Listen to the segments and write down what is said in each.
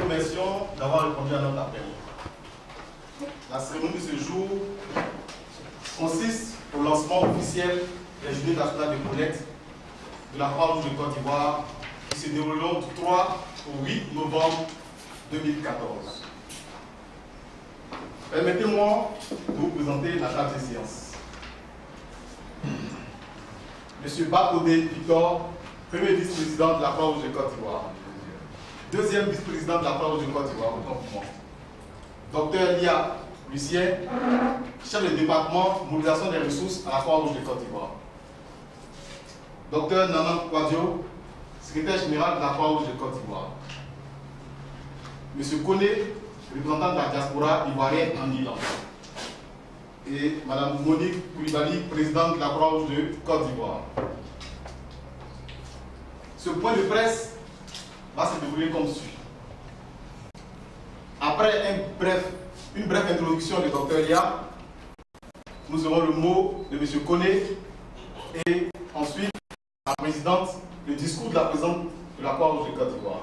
remercions d'avoir répondu à notre appel. La cérémonie de ce jour consiste au lancement officiel des Journées nationales de collecte de la Croix-Rouge de Côte d'Ivoire qui se dérouleront du 3 au 8 novembre 2014. Permettez-moi de vous présenter la table de séance. Monsieur Bakodé Victor, premier vice-président de la Croix-Rouge de Côte d'Ivoire. Deuxième vice-président de la Croix-Rouge de Côte d'Ivoire, autant pour moi. Docteur Lia Lucien, chef de département mobilisation des ressources à la Croix-Rouge de Côte d'Ivoire. Docteur Nanan Kouadio, secrétaire général de la Croix-Rouge de Côte d'Ivoire. Monsieur Koné, représentant de la diaspora ivoirienne en Iran. Et Madame Monique Koulibaly, présidente de la Croix-Rouge de Côte d'Ivoire. Ce point de presse va se dérouler comme suit. Après une brève introduction du docteur Lia, nous aurons le mot de M. Koné et ensuite la présidente, le discours de la présidente de la Croix-Rouge de Côte d'Ivoire.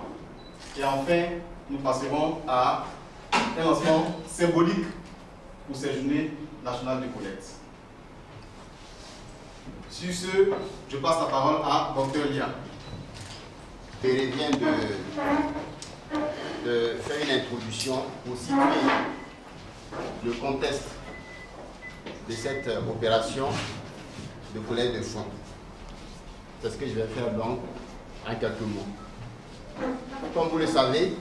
Et enfin, nous passerons à un lancement symbolique pour ces journées nationales de collecte. Sur ce, je passe la parole à Dr Lia. Je viens de faire une introduction pour situer le contexte de cette opération de collecte de fonds. C'est ce que je vais faire donc en quelques mots. Comme vous le savez,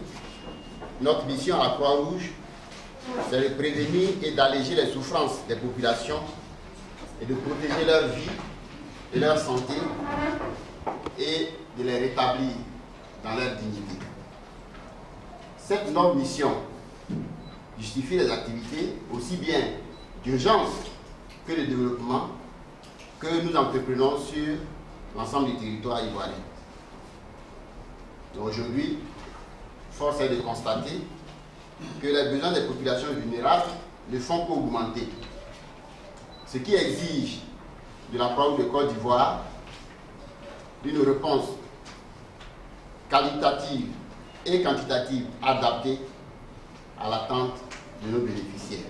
notre mission à la Croix-Rouge, c'est de prévenir et d'alléger les souffrances des populations et de protéger leur vie et leur santé et de les rétablir dans leur dignité. Cette noble mission justifie les activités aussi bien d'urgence que de développement que nous entreprenons sur l'ensemble du territoire ivoirien. Aujourd'hui, force est de constater que les besoins des populations vulnérables ne font qu'augmenter, ce qui exige de la Croix-Rouge de Côte d'Ivoire une réponse qualitative et quantitative adaptée à l'attente de nos bénéficiaires.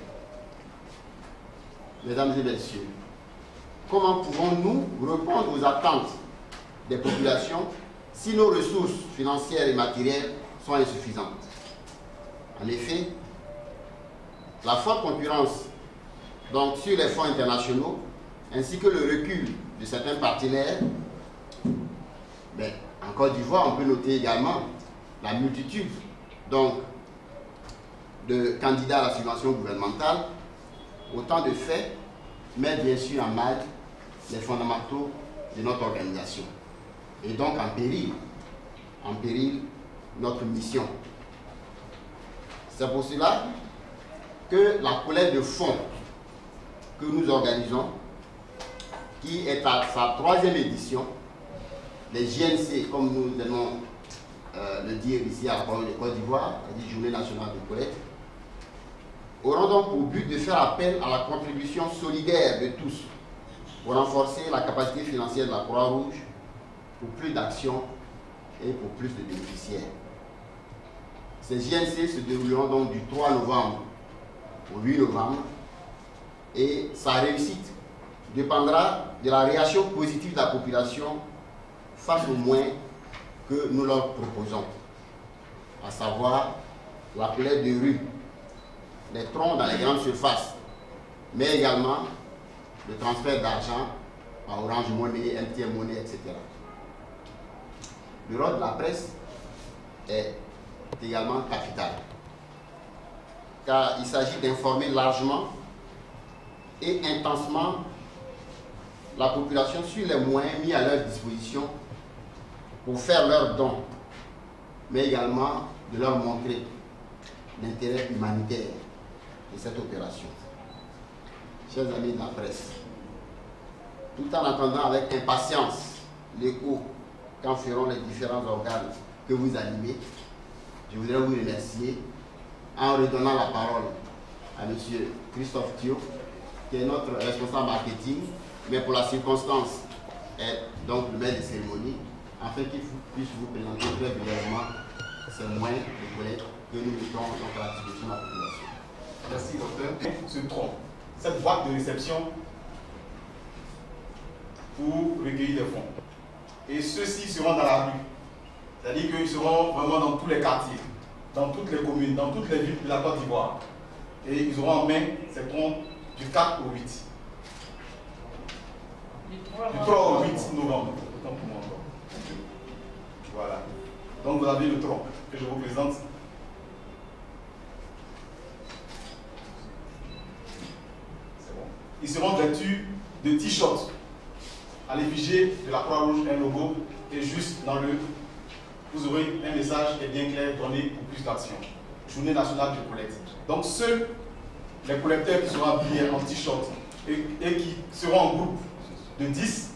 Mesdames et messieurs, comment pouvons-nous répondre aux attentes des populations si nos ressources financières et matérielles sont insuffisantes? En effet, la forte concurrence donc, sur les fonds internationaux ainsi que le recul de certains partenaires, en Côte d'Ivoire, on peut noter également la multitude donc, de candidats à la subvention gouvernementale. Autant de faits mettent bien sûr en mal les fondamentaux de notre organisation et donc en péril notre mission. C'est pour cela que la collecte de fonds que nous organisons, qui est à sa 3e édition, les JNC, comme nous allons le dire ici à la Croix-Rouge de Côte d'Ivoire, la Journée nationale de collecte, auront donc pour but de faire appel à la contribution solidaire de tous pour renforcer la capacité financière de la Croix-Rouge pour plus d'actions et pour plus de bénéficiaires. Ces JNC se dérouleront donc du 3 novembre au 8 novembre et sa réussite dépendra de la réaction positive de la population face aux moyens que nous leur proposons, à savoir la collecte de rue, les troncs dans les grandes surfaces, mais également le transfert d'argent par Orange Money, MTN Money, etc. Le rôle de la presse est également capital, car il s'agit d'informer largement et intensement la population sur les moyens mis à leur disposition pour faire leurs dons, mais également de leur montrer l'intérêt humanitaire de cette opération. Chers amis de la presse, tout en attendant avec impatience l'écho qu'en feront les différents organes que vous animez, je voudrais vous remercier en redonnant la parole à M. Christophe Thio, qui est notre responsable marketing, mais pour la circonstance est donc le maître de cérémonie, afin qu'il puisse vous présenter très brièvement ces moyens de collecte que nous mettons donc à la disposition de la population. Merci, docteur. Ce tronc, cette boîte de réception pour recueillir des fonds. Et ceux-ci seront dans la rue. C'est-à-dire qu'ils seront vraiment dans tous les quartiers, dans toutes les communes, dans toutes les villes de la Côte d'Ivoire. Et ils auront en main ces troncs du 4 au 8. Du 3 au 8 novembre. Autant pour moi encore. Voilà. Donc vous avez le tronc que je vous présente. C'est bon. Ils seront vêtus de t-shirts à l'effigie de la Croix-Rouge, un logo, et juste dans le, vous aurez un message qui est bien clair donné pour plus d'action. Journée nationale de collecte. Donc seuls les collecteurs qui seront habillés en t-shirt et qui seront en groupe de 10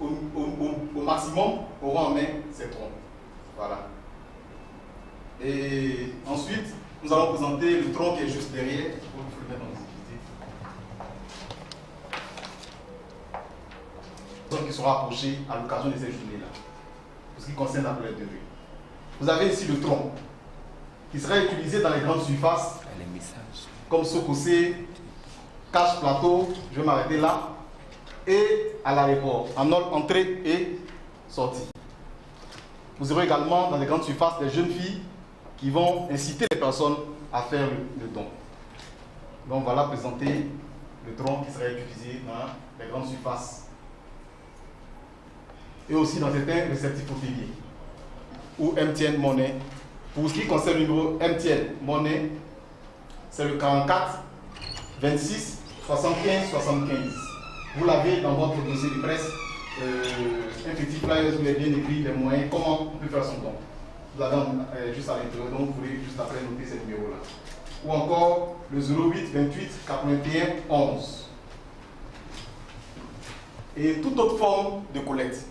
au maximum auront en main ces troncs. Voilà. Et ensuite, nous allons présenter le tronc qui est juste derrière. Il faut le mettre en visibilité. Donc, qui sera approché à l'occasion de ces journées-là, pour ce qui concerne la collecte de rue. Vous avez ici le tronc qui sera utilisé dans les grandes surfaces comme Sokosé, Cache Plateau, je vais m'arrêter là, et à l'aéroport, en entrée et sortie. Vous aurez également dans les grandes surfaces des jeunes filles qui vont inciter les personnes à faire le don. Donc voilà présenter le tronc qui sera utilisé dans les grandes surfaces et aussi dans certains réceptifs hôteliers ou MTN Monnaie. Pour ce qui concerne le numéro MTN Monnaie, c'est le 44 26 75 75. Vous l'avez dans votre dossier de presse, un petit flyer où il est bien écrit les moyens, comment on peut faire son don. Vous l'avez juste à l'intérieur, donc vous pouvez juste après noter ces numéros-là. Ou encore le 08 28 81 11. Et toute autre forme de collecte.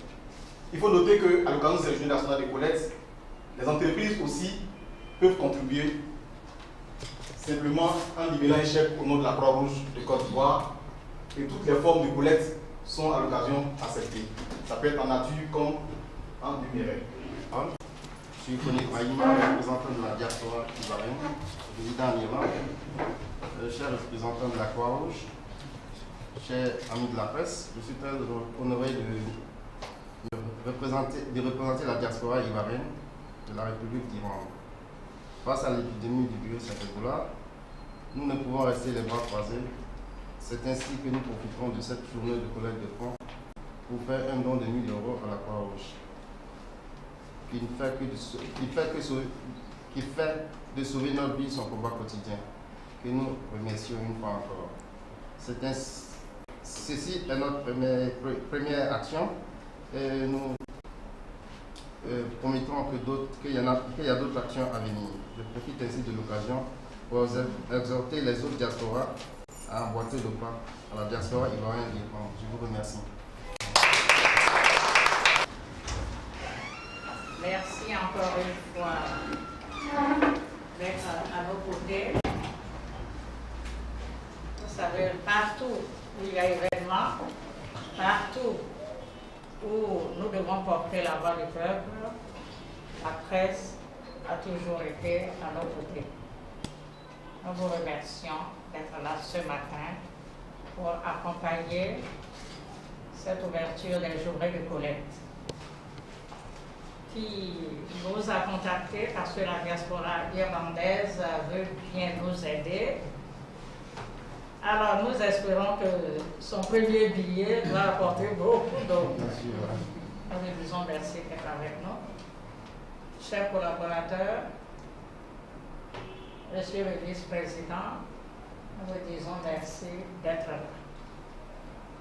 Il faut noter qu'à l'occasion de cette journée nationale de collecte, les entreprises aussi peuvent contribuer simplement en libérant un chèque au nom de la Croix-Rouge de Côte d'Ivoire. Et toutes les formes de collecte sont à l'occasion acceptées. Ça peut être en nature comme en numéraire. Je suis Koné Maïma, représentant de la diaspora ivoirienne, résident en Iran, cher représentant de la Croix-Rouge, cher ami de la presse, je suis très honoré de représenter la diaspora ivoirienne de la République d'Iran. Face à l'épidémie du virus Ebola, nous ne pouvons rester les bras croisés. C'est ainsi que nous profiterons de cette journée de collecte de fonds pour faire un don de 1 000 € à la Croix-Rouge, qui fait de sauver notre vie son combat quotidien, que nous remercions une fois encore. Ceci est notre première action et nous promettons qu'il y a d'autres actions à venir. Je profite ainsi de l'occasion pour exhorter les autres diasporas à emboîter le pas à la diaspora ivoirienne d'Iran. Je vous remercie. Merci encore une fois d'être à nos côtés. Vous savez, partout où il y a événement, partout où nous devons porter la voix du peuple, la presse a toujours été à nos côtés. Nous vous remercions d'être là ce matin pour accompagner cette ouverture des journées de collecte qui nous a contactés parce que la diaspora irlandaise veut bien nous aider. Alors nous espérons que son premier billet va apporter beaucoup d'autres. Nous lui disons merci d'être avec nous. Chers collaborateurs, Monsieur le vice-président, nous vous disons merci d'être là.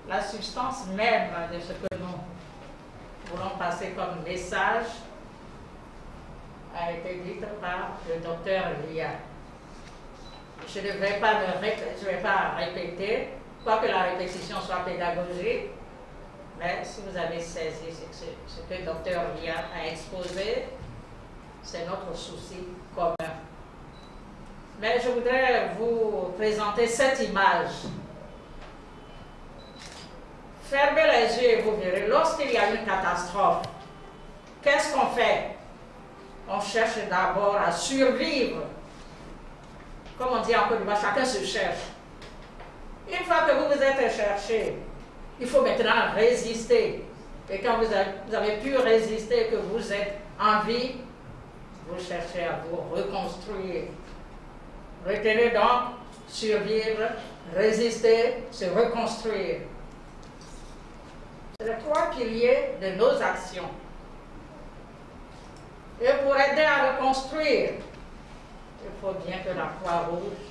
La substance même de ce que nous voulons passer comme message a été dite par le docteur Lia. Je ne vais pas répéter, quoique la répétition soit pédagogique, mais si vous avez saisi ce que le docteur Lia a exposé, c'est notre souci commun. Mais je voudrais vous présenter cette image. Fermez les yeux et vous verrez, lorsqu'il y a une catastrophe, qu'est-ce qu'on fait? on cherche d'abord à survivre. Comme on dit en Côte d'Ivoire, chacun se cherche. Une fois que vous vous êtes cherché, il faut maintenant résister. Et quand vous avez pu résister, que vous êtes en vie, vous cherchez à vous reconstruire. Retenez donc, survivre, résister, se reconstruire. C'est les trois piliers de nos actions. Et pour aider à reconstruire, il faut bien que la Croix-Rouge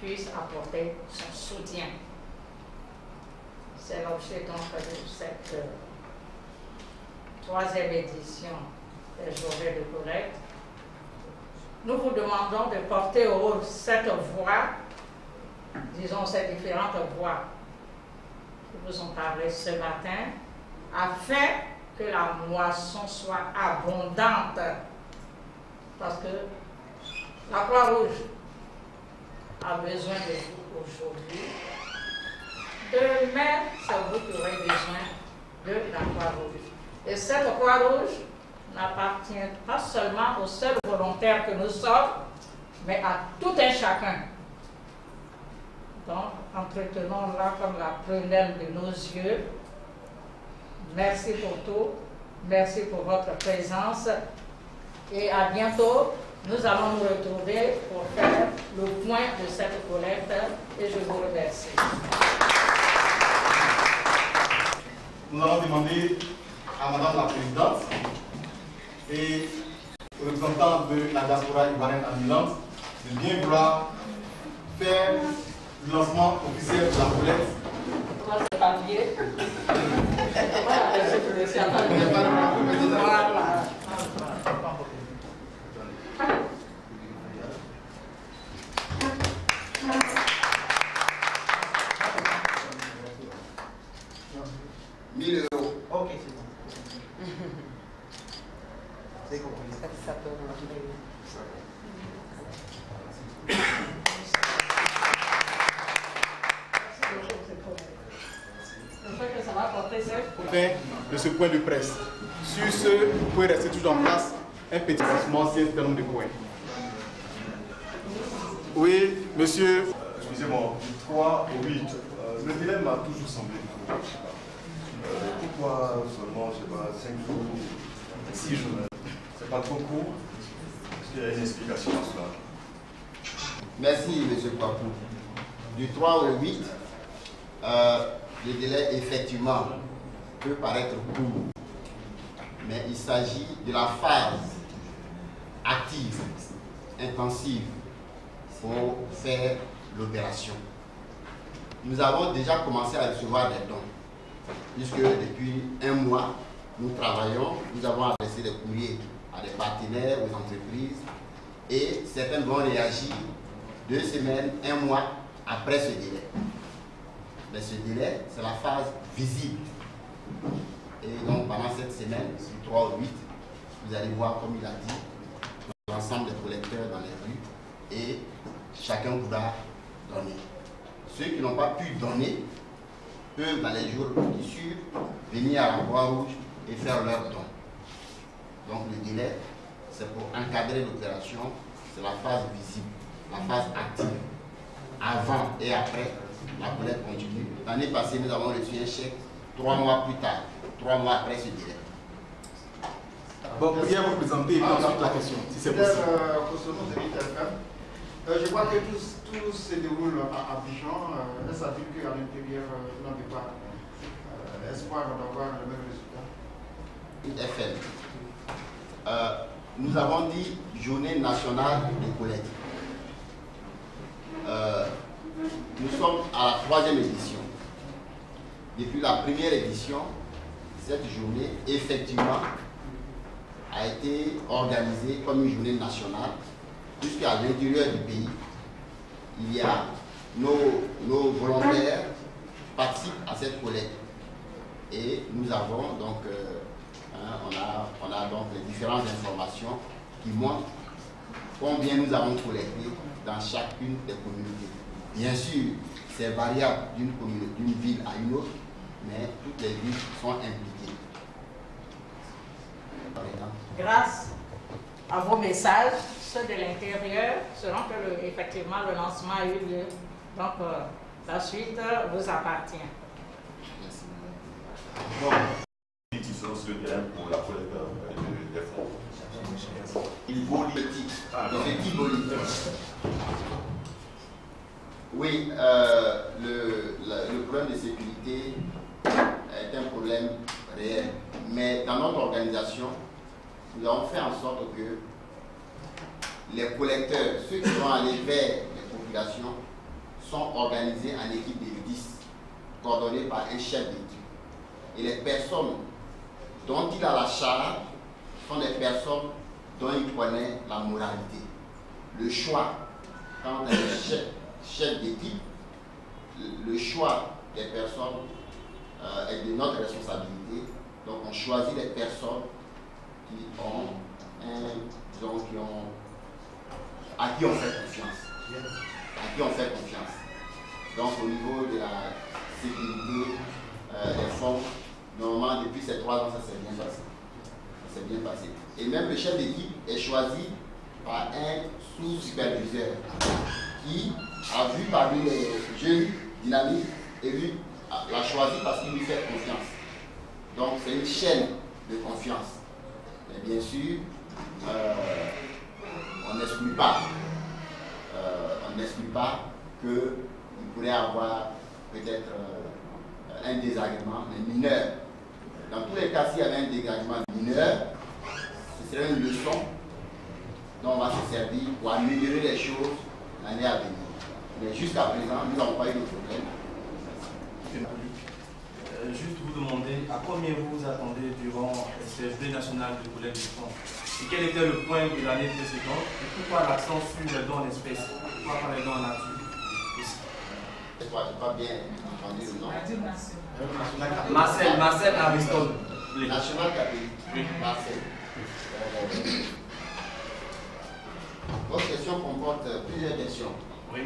puisse apporter son soutien. C'est l'objet donc de cette troisième édition des journées de collecte. Nous vous demandons de porter au haut cette voix, disons ces différentes voix qui vous ont parlé ce matin, afin que la moisson soit abondante. Parce que la Croix-Rouge a besoin de vous aujourd'hui. Demain, c'est vous qui aurez besoin de la Croix-Rouge. Et cette Croix-Rouge n'appartient pas seulement aux seuls volontaires que nous sommes, mais à tout un chacun. Donc, entretenons-la comme la prunelle de nos yeux. Merci pour tout. Merci pour votre présence. Et à bientôt. Nous allons nous retrouver pour faire le point de cette collecte. Et je vous remercie. Nous allons demander à Madame la Présidente et aux représentants de la diaspora ivoirienne à Milan de bien vouloir faire le lancement officiel de la collecte. Voilà, c'est papier. Voilà. Ok, c'est bon. C'est compris. Ça peut rentrer. De ce point de presse. Sur ce, vous pouvez rester toujours en place un petit lancement, c'est un certain nombre de points. Oui, monsieur. Excusez-moi, du 3 au 8, le délai m'a toujours semblé court. Pourquoi seulement, je sais pas, 5 jours, 6 jours? C'est pas trop court? Est-ce qu'il y a une explication à cela? Merci, M. Papou. Du 3 au 8, le délai, effectivement, peut paraître court, mais il s'agit de la phase active, intensive, pour faire l'opération. Nous avons déjà commencé à recevoir des dons, puisque depuis un mois, nous travaillons, nous avons adressé des courriers à des partenaires, aux entreprises, et certaines vont réagir 2 semaines, 1 mois après ce délai. Mais ce délai, c'est la phase visible. Et donc pendant cette semaine, du 3 au 8, vous allez voir, comme il a dit, l'ensemble des collecteurs dans les rues, et chacun pourra donner. Ceux qui n'ont pas pu donner peuvent, dans les jours qui suivent, venir à la Croix-Rouge et faire leur don. Donc le délai, c'est pour encadrer l'opération, c'est la phase visible, la phase active. Avant et après, la collecte continue. L'année passée, nous avons reçu un chèque 3 mois plus tard, 3 mois après ce délai. Bon, vous vous présenter et puis ensuite la question, si c'est possible. Je vois que tout se déroule à Abidjan. Est-ce à dire qu'à l'intérieur, vous n'avez pas espoir d'avoir le même résultat? FM. Nous avons dit journée nationale de collecte. Nous sommes à la 3e édition. Depuis la première édition, cette journée, effectivement, a été organisée comme une journée nationale, puisqu'à l'intérieur du pays, il y a nos volontaires participent à cette collecte. Et nous avons donc, on a donc les différentes informations qui montrent combien nous avons collecté dans chacune des communautés. Bien sûr, c'est variable d'une ville à une autre, mais toutes les villes sont impliquées. Grâce à vos messages, ceux de l'intérieur, selon que effectivement le lancement a eu lieu. Donc, la suite vous appartient. Merci. Bon, qui sont sur le terrain pour la collecte des fonds. Il politique. Les équipes politiques. Oui, le problème de sécurité est un problème réel. Mais dans notre organisation, nous avons fait en sorte que les collecteurs, ceux qui vont aller vers les populations, sont organisés en équipe de 10, coordonnés par un chef d'équipe. Et les personnes dont il a la charge sont des personnes dont il connaît la moralité. Le choix, quand on est chef d'équipe, le choix des personnes est de notre responsabilité. Donc on choisit les personnes qui ont à qui on fait confiance. À qui on fait confiance. Donc au niveau de la sécurité des fonds, normalement depuis ces 3 ans, ça s'est bien passé. Ça s'est bien passé. Et même le chef d'équipe est choisi par un sous-superviseur qui a vu parmi les jeunes dynamiques et lui l'a choisi parce qu'il lui fait confiance. Donc c'est une chaîne de confiance. Et bien sûr, on n'exclut pas qu'il pourrait y avoir peut-être un désagrément, mais mineur. Dans tous les cas, s'il y avait un désagrément mineur, ce serait une leçon dont on va se servir pour améliorer les choses l'année à venir. Mais jusqu'à présent, nous n'avons pas eu de problème. Juste vous demander à combien vous vous attendez durant le CFD national de collecte du fonds et quel était le point de l'année précédente et pourquoi l'accent sur les dons en espèces, pourquoi pas les dons en nature aussi. Je n'ai pas bien entendu le nom. Marcel Aristote. National catholique. Marcel. Votre question comporte plusieurs questions.